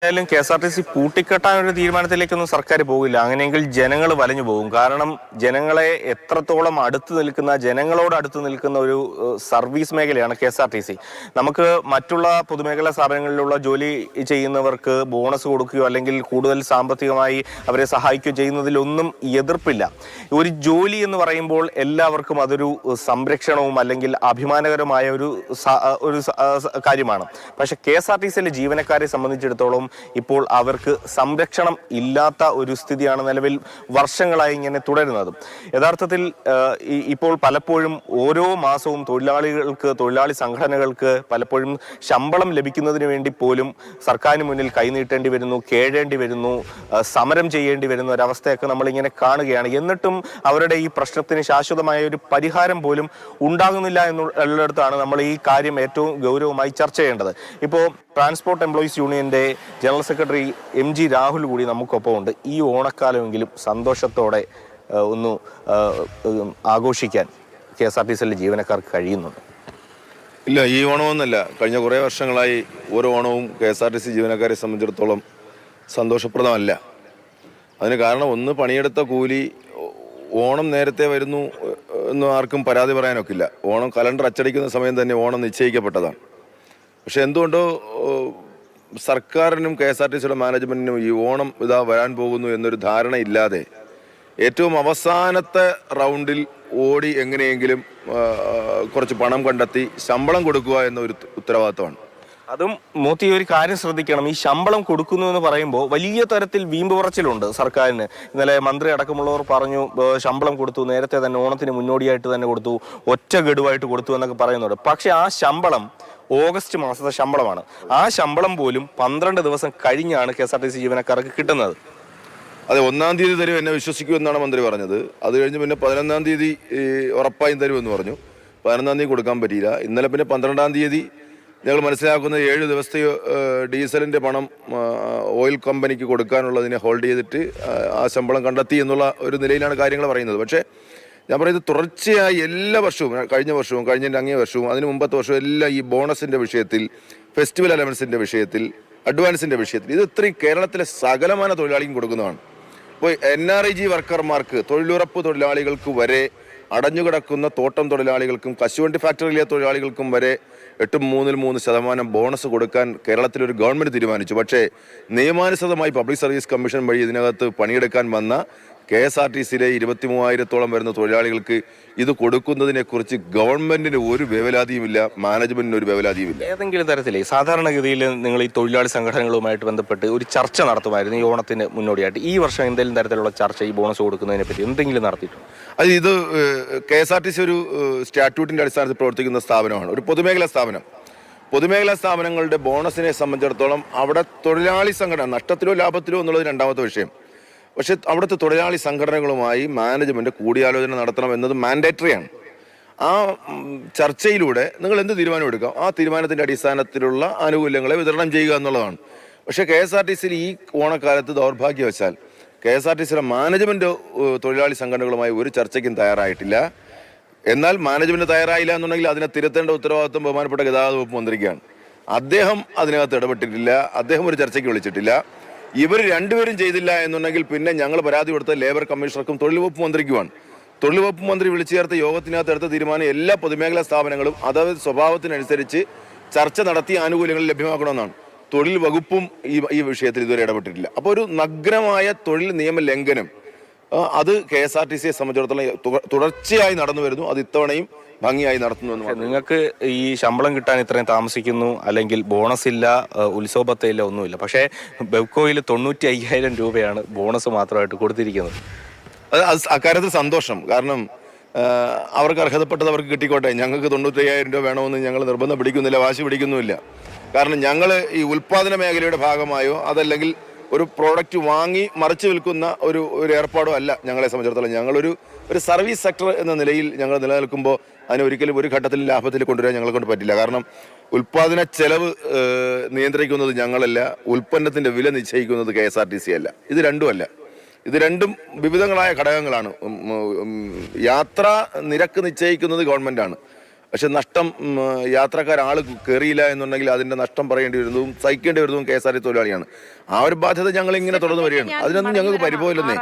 എന്തായാലും KSRTC പൂട്ടിക്കെട്ടാൻ ഒരു തീരുമാനത്തിലേക്കൊന്നും സർക്കാർ പോകില്ല. അങ്ങനെയെങ്കിൽ ജനങ്ങൾ വലഞ്ഞു പോകും. കാരണം ജനങ്ങളെ എത്രത്തോളം ജനങ്ങളോട് അടുത്ത് നിൽക്കുന്ന ഒരു സർവീസ് മേഖലയാണ് KSRTC. നമുക്ക് മറ്റുള്ള പൊതുമേഖലാ സ്ഥാപനങ്ങളിലുള്ള ജോലി ചെയ്യുന്നവർക്ക് ബോണസ് കൊടുക്കുകയോ അല്ലെങ്കിൽ കൂടുതൽ സാമ്പത്തികമായി അവരെ സഹായിക്കുകയോ ചെയ്യുന്നതിലൊന്നും എതിർപ്പില്ല. ഒരു ജോലി എന്ന് പറയുമ്പോൾ എല്ലാവർക്കും അതൊരു സംരക്ഷണവും അല്ലെങ്കിൽ അഭിമാനകരമായ ഒരു കാര്യമാണ്. പക്ഷെ KSRTCയിലെ ജീവനക്കാരെ സംബന്ധിച്ചിടത്തോളം ഇപ്പോൾ അവർക്ക് സംരക്ഷണം ഇല്ലാത്ത ഒരു സ്ഥിതിയാണ് നിലവിൽ വർഷങ്ങളായി ഇങ്ങനെ തുടരുന്നത്. യഥാർത്ഥത്തിൽ ഇപ്പോൾ പലപ്പോഴും ഓരോ മാസവും തൊഴിലാളി സംഘടനകൾക്ക് പലപ്പോഴും ശമ്പളം ലഭിക്കുന്നതിന് വേണ്ടി പോലും സർക്കാരിന് മുന്നിൽ കൈനീട്ടേണ്ടി വരുന്നു, കേഴേണ്ടി വരുന്നു, സമരം ചെയ്യേണ്ടി വരുന്ന ഒരവസ്ഥയൊക്കെ നമ്മളിങ്ങനെ കാണുകയാണ്. എന്നിട്ടും അവരുടെ ഈ പ്രശ്നത്തിന് ശാശ്വതമായ ഒരു പരിഹാരം പോലും ഉണ്ടാകുന്നില്ല എന്നുള്ളിടത്താണ് നമ്മൾ ഈ കാര്യം ഏറ്റവും ഗൗരവമായി ചർച്ച ചെയ്യേണ്ടത്. ഇപ്പോൾ ട്രാൻസ്പോർട്ട് എംപ്ലോയീസ് യൂണിയന്റെ ജനറൽ സെക്രട്ടറി MG രാഹുൽ കൂടി നമുക്കൊപ്പം ഉണ്ട്. ഈ ഓണക്കാലമെങ്കിലും സന്തോഷത്തോടെ ഒന്ന് ആഘോഷിക്കാൻ KSRTCയിലെ ജീവനക്കാർക്ക് കഴിയുന്നുണ്ട്? ഇല്ല, ഈ ഓണമെന്നല്ല, കഴിഞ്ഞ കുറേ വർഷങ്ങളായി ഓരോ ഓണവും KSRTC ജീവനക്കാരെ സംബന്ധിച്ചിടത്തോളം സന്തോഷപ്രദമല്ല. അതിന് കാരണം ഒന്ന്, പണിയെടുത്ത കൂലി ഓണം നേരത്തെ വരുന്നു എന്ന് ആർക്കും പരാതി പറയാനൊക്കില്ല. ഓണം കലണ്ടർ അച്ചടിക്കുന്ന സമയം തന്നെ ഓണം നിശ്ചയിക്കപ്പെട്ടതാണ്. പക്ഷെ എന്തുകൊണ്ടോ സർക്കാരിനും KSRTCയുടെ മാനേജ്മെൻറ്റിനും ഈ ഓണം ഇതാ വരാൻ പോകുന്നു എന്നൊരു ധാരണയില്ലാതെ ഏറ്റവും അവസാനത്തെ റൗണ്ടിൽ ഓടി എങ്ങനെയെങ്കിലും കുറച്ച് പണം കണ്ടെത്തി ശമ്പളം കൊടുക്കുക എന്നൊരു ഉത്തരവാദിത്തമാണ്. അതും മോത്തി ഒരു കാര്യം ശ്രദ്ധിക്കണം. ഈ ശമ്പളം കൊടുക്കുന്നു എന്ന് പറയുമ്പോൾ വലിയ തരത്തിൽ വീമ്പ് പറച്ചിലുണ്ട് സർക്കാരിന്. ഇന്നലെ മന്ത്രി അടക്കമുള്ളവർ പറഞ്ഞു ശമ്പളം കൊടുത്തു, നേരത്തെ തന്നെ ഓണത്തിന് മുന്നോടിയായിട്ട് തന്നെ കൊടുത്തു, ഒറ്റ ഗഡുവായിട്ട് കൊടുത്തു എന്നൊക്കെ പറയുന്നുണ്ട്. പക്ഷെ ആ ശമ്പളം ഓഗസ്റ്റ് മാസത്തെ ശമ്പളമാണ്. ആ ശമ്പളം പോലും 12 ദിവസം കഴിഞ്ഞാണ് KSRTC ജീവനക്കാർക്ക് കിട്ടുന്നത്. അതെ, 1-ാം തീയതി തരും, എന്നെ വിശ്വസിക്കുമെന്നാണ് മന്ത്രി പറഞ്ഞത്. അത് കഴിഞ്ഞ് പിന്നെ 11-ാം തീയതി ഉറപ്പായും തരുമെന്ന് പറഞ്ഞു. 11-ാം തീയതി കൊടുക്കാൻ പറ്റിയില്ല. ഇന്നലെ പിന്നെ 12-ാം തീയതി ഞങ്ങൾ മനസ്സിലാക്കുന്നത് 7 ദിവസത്തെ ഡീസലിൻ്റെ പണം ഓയിൽ കമ്പനിക്ക് കൊടുക്കാനുള്ളതിനെ ഹോൾഡ് ചെയ്തിട്ട് ആ ശമ്പളം കണ്ടെത്തി എന്നുള്ള ഒരു നിലയിലാണ് കാര്യങ്ങൾ പറയുന്നത്. പക്ഷേ ഞാൻ പറയുന്നത് തുടർച്ചയായി എല്ലാ വർഷവും, കഴിഞ്ഞ വർഷവും കഴിഞ്ഞതിൻ്റെ അങ്ങേ വർഷവും അതിന് മുമ്പത്തെ വർഷവും എല്ലാം ഈ ബോണസിൻ്റെ വിഷയത്തിൽ, ഫെസ്റ്റിവൽ അലവൻസിൻ്റെ വിഷയത്തിൽ, അഡ്വാൻസിൻ്റെ വിഷയത്തിൽ ഇത് ഇത്രയും കേരളത്തിലെ സകലമാന തൊഴിലാളിക്കും കൊടുക്കുന്നതാണ്. ഇപ്പോൾ NRIG വർക്കർമാർക്ക്, തൊഴിലുറപ്പ് തൊഴിലാളികൾക്ക് വരെ, അടഞ്ഞുകിടക്കുന്ന തോട്ടം തൊഴിലാളികൾക്കും കശുവണ്ടി ഫാക്ടറിയിലെ തൊഴിലാളികൾക്കും വരെ 8.3% ബോണസ് കൊടുക്കാൻ കേരളത്തിലൊരു ഗവൺമെൻറ് തീരുമാനിച്ചു. പക്ഷേ നിയമാനുസൃതമായി പബ്ലിക് സർവീസ് കമ്മീഷൻ വഴി ഇതിനകത്ത് പണിയെടുക്കാൻ വന്ന KSRTCയിലെ 23,000-ഓളം വരുന്ന തൊഴിലാളികൾക്ക് ഇത് കൊടുക്കുന്നതിനെക്കുറിച്ച് ഗവൺമെന്റിന് ഒരു വേവലാതിയുമില്ല, മാനേജ്മെന്റിന് ഒരു വേവലാതിയുമില്ല. ഏതെങ്കിലും തരത്തിലേ സാധാരണഗതിയിൽ നിങ്ങൾ ഈ തൊഴിലാളി സംഘടനകളുമായിട്ട് ബന്ധപ്പെട്ട് ഒരു ചർച്ച നടത്തുമായിരുന്നു ഈ ഓണത്തിന് മുന്നോടിയായിട്ട്? ഈ വർഷം എന്തെങ്കിലും തരത്തിലുള്ള ചർച്ച ഈ ബോണസ് കൊടുക്കുന്നതിനെ പറ്റി എന്തെങ്കിലും നടത്തിയിട്ടുണ്ടോ? അത് ഇത് KSRTC ഒരു സ്റ്റാറ്റ്യൂട്ടിന്റെ അടിസ്ഥാനത്തിൽ പ്രവർത്തിക്കുന്ന സ്ഥാപനമാണ്, ഒരു പൊതുമേഖലാ സ്ഥാപനം. പൊതുമേഖലാ സ്ഥാപനങ്ങളുടെ ബോണസിനെ സംബന്ധിച്ചിടത്തോളം അവിടെ തൊഴിലാളി സംഘടന നഷ്ടത്തിലോ ലാഭത്തിലോ എന്നുള്ളത് രണ്ടാമത്തെ വിഷയം. പക്ഷെ അവിടുത്തെ തൊഴിലാളി സംഘടനകളുമായി മാനേജ്മെന്റ് കൂടിയാലോചന നടത്തണം എന്നത് മാൻഡേറ്ററിയാണ്. ആ ചർച്ചയിലൂടെ നിങ്ങൾ എന്ത് തീരുമാനം എടുക്കാം, ആ തീരുമാനത്തിന്റെ അടിസ്ഥാനത്തിലുള്ള ആനുകൂല്യങ്ങളെ വിതരണം ചെയ്യുക എന്നുള്ളതാണ്. പക്ഷെ KSRTCയിൽ ഈ ഓണക്കാലത്ത് ദൗർഭാഗ്യവശാൽ KSRTCയിലെ മാനേജ്മെന്റ് തൊഴിലാളി സംഘടനകളുമായി ഒരു ചർച്ചയ്ക്കും തയ്യാറായിട്ടില്ല. എന്നാൽ മാനേജ്മെന്റ് തയ്യാറായില്ല എന്നുണ്ടെങ്കിൽ അതിനെ തിരുത്തേണ്ട ഉത്തരവാദിത്വം ബഹുമാനപ്പെട്ട ഗതാഗത വകുപ്പ് മന്ത്രിക്കാണ്. അദ്ദേഹം അതിനകത്ത് ഇടപെട്ടിട്ടില്ല, അദ്ദേഹം ഒരു ചർച്ചയ്ക്ക് വിളിച്ചിട്ടില്ല. ഇവർ രണ്ടുപേരും ചെയ്തില്ല എന്നുണ്ടെങ്കിൽ പിന്നെ ഞങ്ങൾ പരാതി കൊടുത്ത ലേബർ കമ്മീഷണർക്കും തൊഴിൽ വകുപ്പ് മന്ത്രിക്കുമാണ്. തൊഴിൽ വകുപ്പ് മന്ത്രി വിളിച്ചു ചേർത്ത യോഗത്തിനകത്ത് എടുത്ത തീരുമാനം എല്ലാ പൊതുമേഖലാ സ്ഥാപനങ്ങളും അതായത് സ്വഭാവത്തിനനുസരിച്ച് ചർച്ച നടത്തി ആനുകൂല്യങ്ങൾ ലഭ്യമാക്കണമെന്നാണ്. തൊഴിൽ വകുപ്പും ഈ വിഷയത്തിൽ ഇതുവരെ ഇടപെട്ടിട്ടില്ല. അപ്പോൾ ഒരു നഗ്നമായ തൊഴിൽ നിയമ ലംഘനം അത് KSRTCയെ സംബന്ധിച്ചിടത്തോളം തുടർച്ചയായി നടന്നു വരുന്നു. അത് ഇത്തവണയും ഭംഗിയായി നടത്തുന്നു. നിങ്ങൾക്ക് ഈ ശമ്പളം കിട്ടാൻ ഇത്രയും താമസിക്കുന്നു, അല്ലെങ്കിൽ ബോണസ് ഇല്ല, ഉത്സവബത്തയില്ല, ഒന്നുമില്ല. പക്ഷേ ബെവ്കോയിൽ 95,000 രൂപയാണ് ബോണസ് മാത്രമായിട്ട് കൊടുത്തിരിക്കുന്നത്. അക്കാര്യത്തിൽ സന്തോഷം. കാരണം അവർക്ക് അർഹതപ്പെട്ടത് അവർക്ക് കിട്ടിക്കോട്ടെ. ഞങ്ങൾക്ക് 95,000 രൂപ വേണമെന്ന് ഞങ്ങൾ നിർബന്ധം പിടിക്കുന്നില്ല, വാശി പിടിക്കുന്നുമില്ല. കാരണം ഞങ്ങൾ ഈ ഉൽപ്പാദന മേഖലയുടെ ഭാഗമായോ അതല്ലെങ്കിൽ ഒരു പ്രോഡക്റ്റ് വാങ്ങി മറിച്ച് വിൽക്കുന്ന ഒരു ഏർപ്പാടോ അല്ല ഞങ്ങളെ സംബന്ധിച്ചിടത്തോളം. ഞങ്ങളൊരു സർവീസ് സെക്ടർ എന്ന നിലയിൽ ഞങ്ങൾ നിലനിൽക്കുമ്പോൾ അതിന് ഒരിക്കലും ഒരു ഘട്ടത്തിൽ ലാഭത്തിൽ കൊണ്ടുവരാൻ ഞങ്ങളെ കൊണ്ട് പറ്റില്ല. കാരണം ഉൽപ്പാദന ചെലവ് നിയന്ത്രിക്കുന്നത് ഞങ്ങളല്ല, ഉൽപ്പന്നത്തിൻ്റെ വില നിശ്ചയിക്കുന്നത് KSRTC അല്ല. ഇത് രണ്ടുമല്ല. ഇത് രണ്ടും വിവിധങ്ങളായ ഘടകങ്ങളാണ്. യാത്രാ നിരക്ക് നിശ്ചയിക്കുന്നത് ഗവൺമെൻറ്റാണ്. പക്ഷെ നഷ്ടം യാത്രക്കാരാൾ കയറിയില്ല എന്നുണ്ടെങ്കിൽ അതിന്റെ നഷ്ടം പറയേണ്ടി വരുന്നതും സഹിക്കേണ്ടി വരുന്നതും KSRTC തൊഴിലാളിയാണ്. ആ ഒരു ബാധ്യത ഞങ്ങൾ ഇങ്ങനെ തുടർന്ന് വരികയാണ്. അതിനൊന്നും ഞങ്ങൾക്ക് പരിഭവമില്ലെന്നേ.